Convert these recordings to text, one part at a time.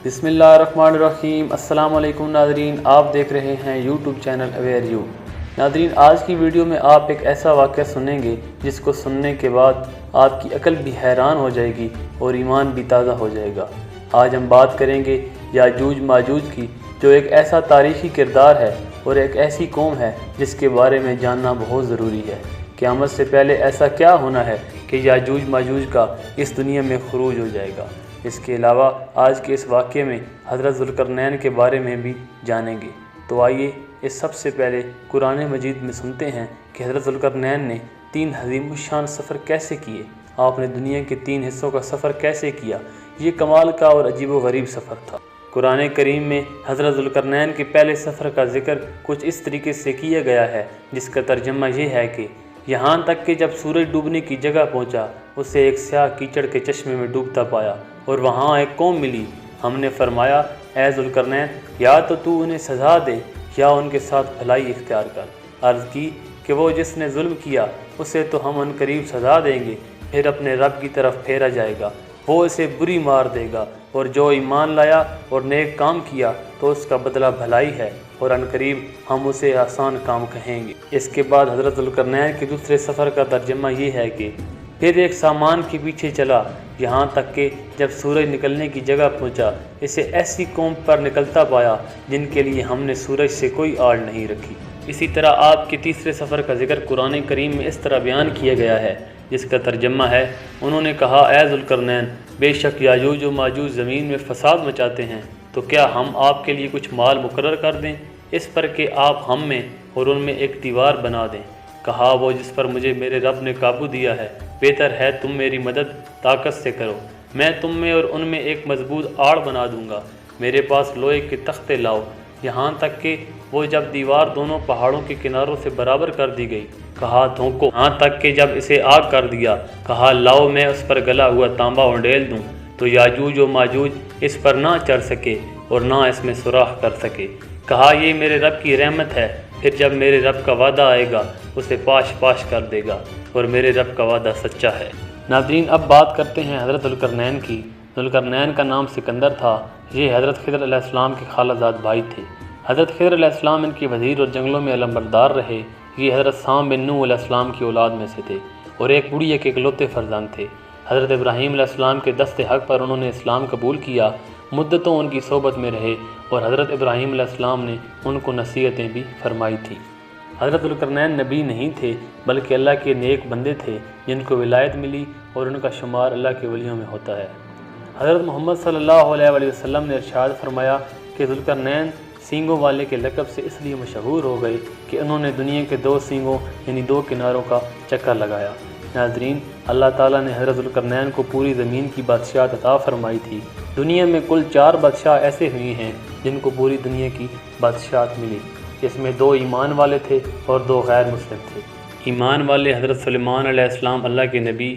बिस्मिल्लाहिर्रहमानिर्रहीम। अस्सलाम वालेकुम नाज़रीन, आप देख रहे हैं यूट्यूब चैनल अवेयर यू। नाज़रीन, आज की वीडियो में आप एक ऐसा वाक़या सुनेंगे जिसको सुनने के बाद आपकी अकल भी हैरान हो जाएगी और ईमान भी ताज़ा हो जाएगा। आज हम बात करेंगे याजूज माजूज की, जो एक ऐसा तारीख़ी किरदार है और एक ऐसी कौम है जिसके बारे में जानना बहुत ज़रूरी है। क़यामत से पहले ऐसा क्या होना है कि याजूज माजूज का इस दुनिया में खुरूज हो जाएगा। इसके अलावा आज के इस वाक़े में हज़रत ज़ुल्क़रनैन के बारे में भी जानेंगे। तो आइए इस सबसे पहले कुरान मजीद में सुनते हैं कि हज़रत ज़ुल्क़रनैन ने 3 अज़ीमुश्शान सफ़र कैसे किए, आपने दुनिया के 3 हिस्सों का सफ़र कैसे किया। ये कमाल का और अजीब व गरीब सफ़र था। कुरान करीम में हज़रत ज़ुल्क़रनैन के पहले सफ़र का जिक्र कुछ इस तरीके से किया गया है, जिसका तर्जमा ये है कि यहाँ तक कि जब सूरज डूबने की जगह पहुँचा, उसे एक स्याह कीचड़ के चश्मे में डूबता पाया और वहाँ एक कौम मिली। हमने फरमाया, ऐ ज़ुल्क़रनैन, या तो तू उन्हें सज़ा दे या उनके साथ भलाई इख्तियार कर। अर्ज़ की कि वो जिसने जुल्म किया उसे तो हम अनकरीब सज़ा देंगे, फिर अपने रब की तरफ फेरा जाएगा, वो इसे बुरी मार देगा, और जो ईमान लाया और नेक काम किया तो उसका बदला भलाई है, और अनकरीब हम उसे आसान काम कहेंगे। इसके बाद हज़रत ज़ुल्क़रनैन के दूसरे सफ़र का तर्जमा ये है कि फिर एक सामान के पीछे चला, यहाँ तक कि जब सूरज निकलने की जगह पहुँचा, इसे ऐसी कौम पर निकलता पाया जिनके लिए हमने सूरज से कोई आड़ नहीं रखी। इसी तरह आपके तीसरे सफ़र का जिक्र कुरान करीम में इस तरह बयान किया गया है, जिसका तर्जमा है, उन्होंने कहा, ऐ ज़ुल्क़रनैन, बेशक याजूज व माजूज ज़मीन में फ़साद मचाते हैं, तो क्या हम आपके लिए कुछ माल मुकर्रर कर दें इस पर कि आप हम में और उनमें एक दीवार बना दें। कहा, वो जिस पर मुझे मेरे रब ने काबू दिया है, बेहतर है तुम मेरी मदद ताकत से करो, मैं तुम में और उनमें एक मजबूत आड़ बना दूंगा। मेरे पास लोहे के तख्ते लाओ। यहाँ तक कि वो जब दीवार दोनों पहाड़ों के किनारों से बराबर कर दी गई, कहा, धोंको। यहाँ तक कि जब इसे आग कर दिया, कहा, लाओ मैं उस पर गला हुआ तांबा उंडेल दूँ, तो याजूज व माजूज इस पर ना चढ़ सके और ना इसमें सुराख कर सके। कहा, ये मेरे रब की रहमत है, फिर जब मेरे रब का वादा आएगा उसे पाश पाश कर देगा, और मेरे रब का वादा सच्चा है। नाज़रीन, अब बात करते हैं हज़रत ज़ुल्क़रनैन की। ज़ुल्क़रनैन का नाम सिकंदर था। ये हज़रत ख़िज़र अलैहिस्सलाम के खालाजाद भाई थे। हज़रत ख़िज़र अलैहिस्सलाम इनके वज़ीर और जंगलों में अलमबरदार रहे। ये हज़रत साम बिन नूह अलैहिस्सलाम की औलाद में से थे और एक बुढ़िया के इकलौते फ़र्जंद थे। हज़रत इब्राहीम अलैहिस्सलाम के दस्ते हक़ पर उन्होंने इस्लाम कबूल किया, मुद्दतों उनकी सोबत में रहे और हज़रत इब्राहीम अलैहिस्सलाम ने उनको नसीहतें भी फरमाई थी। हज़रत ज़ुल्क़रनैन नबी नहीं थे, बल्कि अल्लाह के नेक बंदे थे जिनको विलायत मिली, और उनका शुमार अल्लाह के वलियों में होता है। हज़रत मोहम्मद सल्लल्लाहु अलैहि वसल्लम ने इरशाद फरमाया कि ज़ुल्क़रनैन सींगों वाले के लक़ब से इसलिए मशहूर हो गए कि उन्होंने दुनिया के 2 सींगों यानी 2 किनारों का चक्कर लगाया। नाज़रीन, अल्लाह ताला ने हज़रत ज़ुल्क़रनैन को पूरी ज़मीन की बादशाहत अता फरमाई थी। दुनिया में कुल 4 बादशाह ऐसे हुए हैं जिनको पूरी दुनिया की बादशाहत मिली। इसमें 2 ईमान वाले थे और 2 गैर मुस्लिम थे। ईमान वाले हज़रत सुलेमान अलैहिस्सलाम अल्लाह के नबी,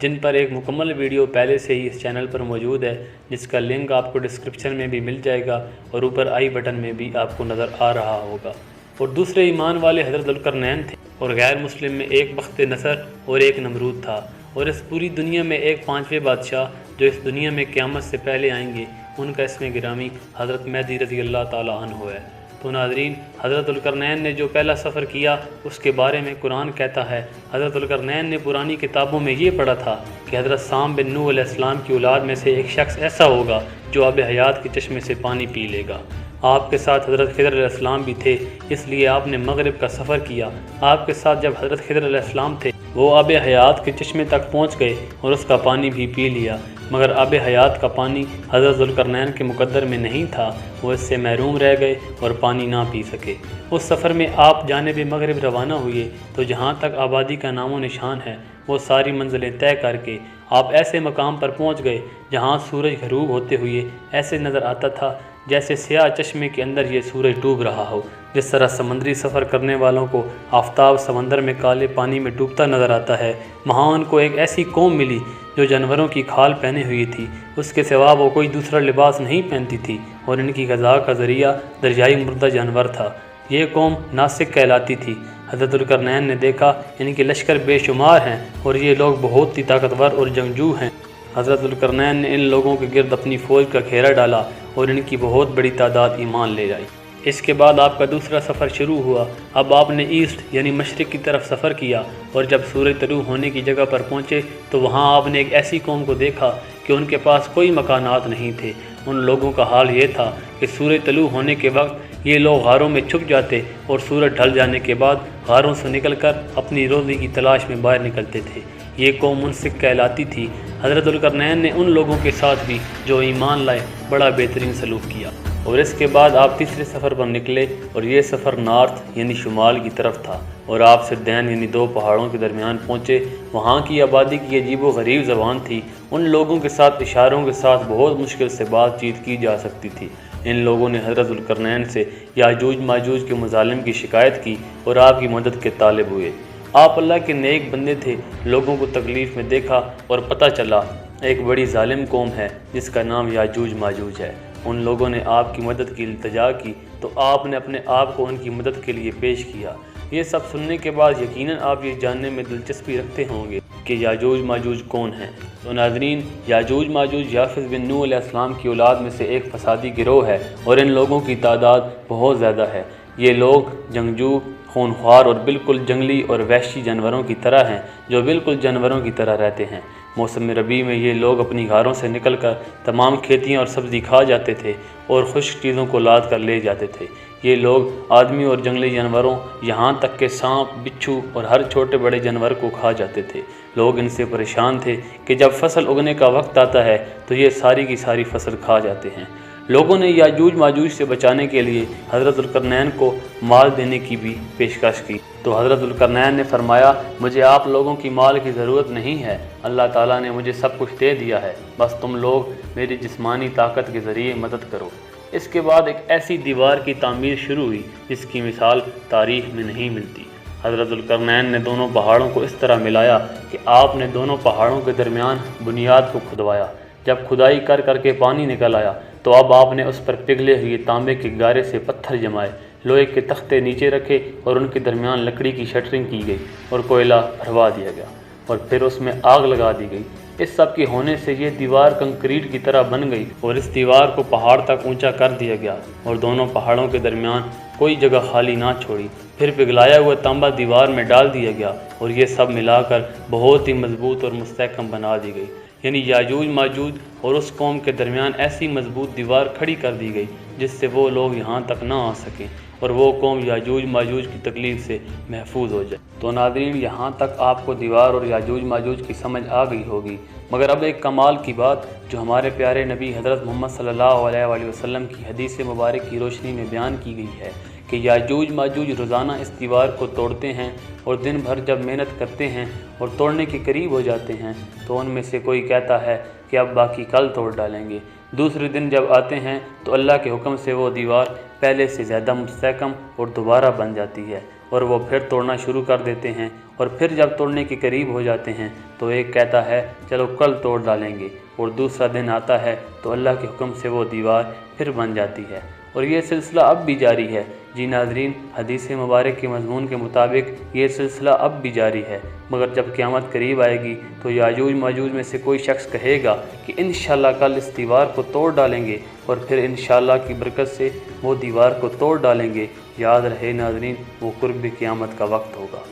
जिन पर एक मुकम्मल वीडियो पहले से ही इस चैनल पर मौजूद है, जिसका लिंक आपको डिस्क्रिप्शन में भी मिल जाएगा और ऊपर आई बटन में भी आपको नज़र आ रहा होगा। और दूसरे ईमान वाले हज़रत ज़ुल्क़रनैन थे, और गैर मुस्लिम में एक बख्त नसर और एक नमरूद था। और इस पूरी दुनिया में एक 5वें बादशाह जो इस दुनिया में क़यामत से पहले आएंगे, उनका इसमें गिरामी हज़रत मेहदी रज़ी अल्लाह ताला अन्हु है। तो नाज़रीन, हज़रत ज़ुल्क़रनैन ने जो पहला सफ़र किया उसके बारे में कुरान कहता है, हज़रत ज़ुल्क़रनैन ने पुरानी किताबों में ये पढ़ा था कि हज़रत साम बिन नूह अलैहिस्सलाम की औलाद में से एक शख्स ऐसा होगा जो आब हयात के चश्मे से पानी पी लेगा। आपके साथ हज़रत ख़िज़र अलैहिस्सलाम भी थे, इसलिए आपने मगरिब का सफ़र किया। आपके साथ जब हज़रत ख़िज़र अलैहिस्सलाम थे, वो आब हयात के चश्मे तक पहुँच गए और उसका पानी भी पी लिया, मगर आब हयात का पानी हज़रत ज़ुल्क़रनैन के मुक़द्दर में नहीं था। वो इससे महरूम रह गए और पानी ना पी सके। उस सफ़र में आप जानिब मगरिब रवाना हुए तो जहाँ तक आबादी का नामो निशान है, वो सारी मंजिलें तय करके आप ऐसे मकाम पर पहुँच गए जहाँ सूरज ग़रूब होते हुए ऐसे नज़र आता था जैसे स्याह चश्मे के अंदर ये सूरज डूब रहा हो। जिस तरह समुद्री सफ़र करने वालों को आफताब समंदर में काले पानी में डूबता नज़र आता है, वहाँ उनको एक ऐसी कौम मिली जो जानवरों की खाल पहने हुई थी, उसके सिवा वो कोई दूसरा लिबास नहीं पहनती थी, और इनकी ग़ज़ा का ज़रिया दरियाई मुर्दा जानवर था। ये कौम नासिक कहलाती थी। हज़रत ज़ुल्क़रनैन ने देखा इनके लश्कर बेशुमार हैं और ये लोग बहुत ही ताकतवर और जंगजू हैं। हज़रत ज़ुल्क़रनैन ने इन लोगों के गिर्द अपनी फ़ौज का घेरा डाला और इनकी बहुत बड़ी तादाद ईमान ले आई। इसके बाद आपका दूसरा सफ़र शुरू हुआ। अब आपने ईस्ट यानी मशरिक़ की तरफ सफ़र किया और जब सूरज तलू होने की जगह पर पहुँचे तो वहाँ आपने एक ऐसी कौम को देखा कि उनके पास कोई मकानात नहीं थे। उन लोगों का हाल ये था कि सूरज तलू होने के वक्त ये लोग गारों में छुप जाते और सूरज ढल जाने के बाद गारों से निकलकर अपनी रोज़ी की तलाश में बाहर निकलते थे। ये कौम मुनसिक कहलाती थी। हज़रत ज़ुल्क़रनैन ने उन लोगों के साथ भी जो ईमान लाए बड़ा बेहतरीन सलूक किया। और इसके बाद आप तीसरे सफ़र पर निकले और ये सफ़र नॉर्थ यानी शुमाल की तरफ था और आप सिरदैन यानी दो पहाड़ों के दरमियान पहुँचे। वहाँ की आबादी की अजीब व गरीब ज़बान थी। उन लोगों के साथ इशारों के साथ बहुत मुश्किल से बातचीत की जा सकती थी। इन लोगों ने हज़रत ज़ुल्क़रनैन से याजूज माजूज के मुज़ालिम की शिकायत की और आपकी मदद के तालिब हुए। आप अल्लाह के नेक बंदे थे। लोगों को तकलीफ़ में देखा और पता चला एक बड़ी जालिम कौम है जिसका नाम याजूज माजूज है। उन लोगों ने आपकी मदद की इल्तिजा की तो आपने अपने आप को उनकी मदद के लिए पेश किया। ये सब सुनने के बाद यकीनन आप ये जानने में दिलचस्पी रखते होंगे कि याजूज माजूज कौन हैं। तो नाज़रीन, याजूज माजूज याफिज़ बिन नूह अलैहिस्सलाम की औलाद में से एक फसादी गिरोह है और इन लोगों की तादाद बहुत ज़्यादा है। ये लोग जंगजू, खूनख्वार और बिल्कुल जंगली और वहशी जानवरों की तरह हैं जो बिल्कुल जानवरों की तरह रहते हैं। मौसम रबी में ये लोग अपनी घरों से निकलकर तमाम खेतियाँ और सब्ज़ी खा जाते थे और खुश्क चीज़ों को लाद कर ले जाते थे। ये लोग आदमी और जंगली जानवरों यहाँ तक के सांप, बिच्छू और हर छोटे बड़े जानवर को खा जाते थे। लोग इनसे परेशान थे कि जब फसल उगने का वक्त आता है तो ये सारी की सारी फसल खा जाते हैं। लोगों ने याजूज माजूज से बचाने के लिए हज़रत ज़ुल्क़रनैन को माल देने की भी पेशकश की। तो हज़रत ज़ुल्क़रनैन ने फरमाया, मुझे आप लोगों की माल की ज़रूरत नहीं है। अल्लाह ताला ने मुझे सब कुछ दे दिया है, बस तुम लोग मेरी जिस्मानी ताकत के ज़रिए मदद करो। इसके बाद एक ऐसी दीवार की तामीर शुरू हुई जिसकी मिसाल तारीख़ में नहीं मिलती। हज़रत ज़ुल्क़रनैन ने दोनों पहाड़ों को इस तरह मिलाया कि आपने दोनों पहाड़ों के दरमियान बुनियाद को खुदवाया। जब खुदाई कर करके पानी निकल आया तो अब आपने उस पर पिघले हुए तांबे के गारे से पत्थर जमाए, लोहे के तख्ते नीचे रखे और उनके दरमियान लकड़ी की शटरिंग की गई और कोयला भरवा दिया गया और फिर उसमें आग लगा दी गई। इस सब के होने से ये दीवार कंक्रीट की तरह बन गई और इस दीवार को पहाड़ तक ऊंचा कर दिया गया और दोनों पहाड़ों के दरमियान कोई जगह खाली ना छोड़ी। फिर पिघलाया हुआ तांबा दीवार में डाल दिया गया और ये सब मिलाकर बहुत ही मजबूत और मुस्तहकम बना दी गई। यानी याजूज माजूज और उस कौम के दरमियान ऐसी मजबूत दीवार खड़ी कर दी गई जिससे वो लोग यहाँ तक ना आ सकें और वो कौम याजूज माजूज की तकलीफ़ से महफूज हो जाए। तो नाज़रीन, यहाँ तक आपको दीवार और याजूज माजूज की समझ आ गई होगी। मगर अब एक कमाल की बात जो हमारे प्यारे नबी हज़रत मोहम्मद सल्लल्लाहु अलैहि वसल्लम की हदीस मुबारक की रोशनी में बयान की गई है कि याजूज माजूज रोज़ाना इस दीवार को तोड़ते हैं और दिन भर जब मेहनत करते हैं और तोड़ने के करीब हो जाते हैं तो उनमें से कोई कहता है कि अब बाकी कल तोड़ डालेंगे। दूसरे दिन जब आते हैं तो अल्लाह के हुक्म से वो दीवार पहले से ज़्यादा मुस्तहकम और दोबारा बन जाती है और वो फिर तोड़ना शुरू कर देते हैं और फिर जब तोड़ने के करीब हो जाते हैं तो एक कहता है चलो कल तोड़ डालेंगे और दूसरा दिन आता है तो अल्लाह के हुक्म से वो दीवार फिर बन जाती है और ये सिलसिला अब भी जारी है। जी नाज़रीन, हदीस मुबारक के मज़मून के मुताबिक ये सिलसिला अब भी जारी है। मगर जब क़यामत करीब आएगी तो याजूज माजूज में से कोई शख्स कहेगा कि इंशाअल्लाह कल इस दीवार को तोड़ डालेंगे और फिर इंशाअल्लाह की बरकत से वो दीवार को तोड़ डालेंगे। याद रहे नाज़रीन, वो कुर्ब क़यामत का वक्त होगा।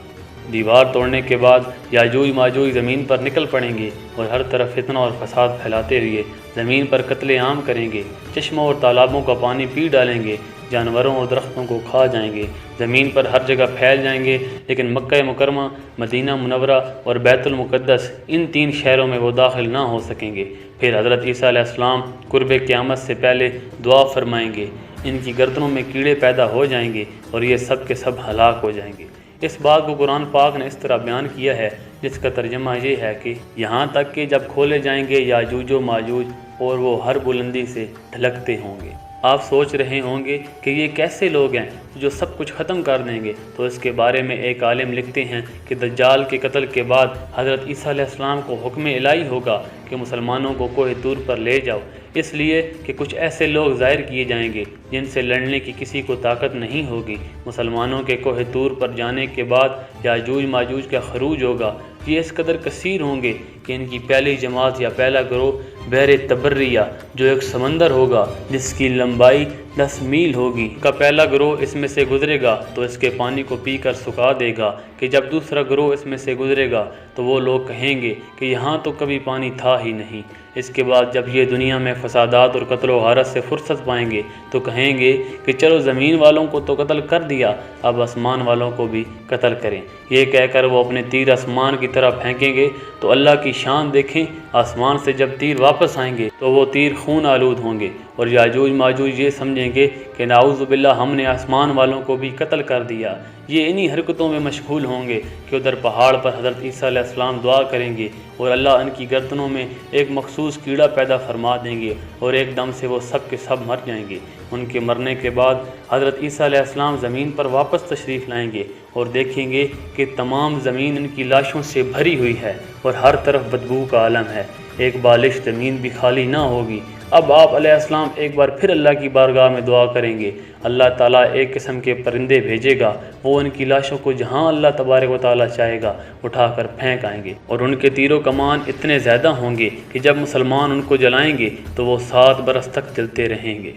दीवार तोड़ने के बाद याजूज माजूज ज़मीन पर निकल पड़ेंगे और हर तरफ फितना और फसाद फैलाते हुए ज़मीन पर कत्लेआम करेंगे। चश्मों और तालाबों का पानी पी डालेंगे, जानवरों और दरख्तों को खा जाएंगे, ज़मीन पर हर जगह फैल जाएंगे। लेकिन मक्का मुकरमा, मदीना मुनव्वरा और बैतुल मुक़द्दस, इन 3 शहरों में वो दाखिल ना हो सकेंगे। फिर हज़रत ईसा अलैहिस्सलाम कुर्ब क़यामत से पहले दुआ फरमाएंगे, इनकी गर्दनों में कीड़े पैदा हो जाएंगे और ये सब के सब हलाक हो जाएंगे। इस बात को कुरान पाक ने इस तरह बयान किया है जिसका तर्जमा ये है कि यहाँ तक कि जब खोले जाएंगे याजूज व माजूज और वो हर बुलंदी से ढलकते होंगे। आप सोच रहे होंगे कि ये कैसे लोग हैं जो सब कुछ ख़त्म कर देंगे। तो इसके बारे में एक आलिम लिखते हैं कि दज्जाल के कत्ल के बाद हज़रत ईसा अलैहिस्सलाम को हुक्म इलाही होगा कि मुसलमानों को कोहे तूर पर ले जाओ, इसलिए कि कुछ ऐसे लोग ज़ाहिर किए जाएंगे जिनसे लड़ने की किसी को ताकत नहीं होगी। मुसलमानों के कोहे तूर पर जाने के बाद याजूज माजूज का खरूज होगा। ये इस कदर कसीर होंगे कि इनकी पहली जमात या पहला गिरोह बहर तबर्रिया, जो एक समंदर होगा जिसकी लंबाई 10 मील होगी, का पहला गिरोह इसमें से गुजरेगा तो इसके पानी को पीकर सुखा देगा कि जब दूसरा गिरोह इसमें से गुजरेगा तो वो लोग कहेंगे कि यहाँ तो कभी पानी था ही नहीं। इसके बाद जब ये दुनिया में फसादात और कत्ल व गारत से फुर्सत पाएंगे तो कहेंगे कि चलो ज़मीन वालों को तो कत्ल कर दिया, अब आसमान वालों को भी कत्ल करें। ये कहकर वो अपने तीर आसमान की तरफ फेंकेंगे तो अल्लाह की शान देखें, आसमान से जब तीर वापस आएंगे तो वो तीर खून आलूद होंगे और याजूज माजूज ये समझेंगे कि नाउज़ुबिल्लाह हमने आसमान वालों को भी कत्ल कर दिया। ये इन्हीं हरकतों में मशगूल होंगे कि उधर पहाड़ पर हज़रत ईसा अलैहिस्सलाम दुआ करेंगे और अल्लाह इनकी गर्दनों में एक मखसूस कीड़ा पैदा फरमा देंगे और एकदम से वो सब के सब मर जाएंगे। उनके मरने के बाद हज़रत ईसा अलैहिस्सलाम ज़मीन पर वापस तशरीफ़ लाएंगे और देखेंगे कि तमाम ज़मीन इनकी लाशों से भरी हुई है और हर तरफ बदबू का आलम है, एक बालिश ज़मीन भी खाली ना होगी। अब आप अलैहिस्सलाम एक बार फिर अल्लाह की बारगाह में दुआ करेंगे, अल्लाह ताला एक किस्म के परिंदे भेजेगा, वो उनकी लाशों को जहाँ अल्लाह तबारक व तआला चाहेगा उठाकर फेंक आएंगे और उनके तीरों कमान इतने ज़्यादा होंगे कि जब मुसलमान उनको जलाएंगे तो वो 7 बरस तक जलते रहेंगे।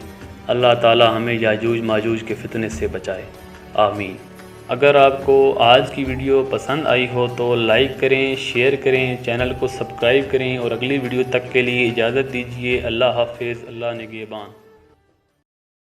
अल्लाह ताला हमें याजूज माजूज के फितने से बचाए, आमीन। अगर आपको आज की वीडियो पसंद आई हो तो लाइक करें, शेयर करें, चैनल को सब्सक्राइब करें और अगली वीडियो तक के लिए इजाज़त दीजिए। अल्लाह हाफिज़, अल्लाह निगहबान।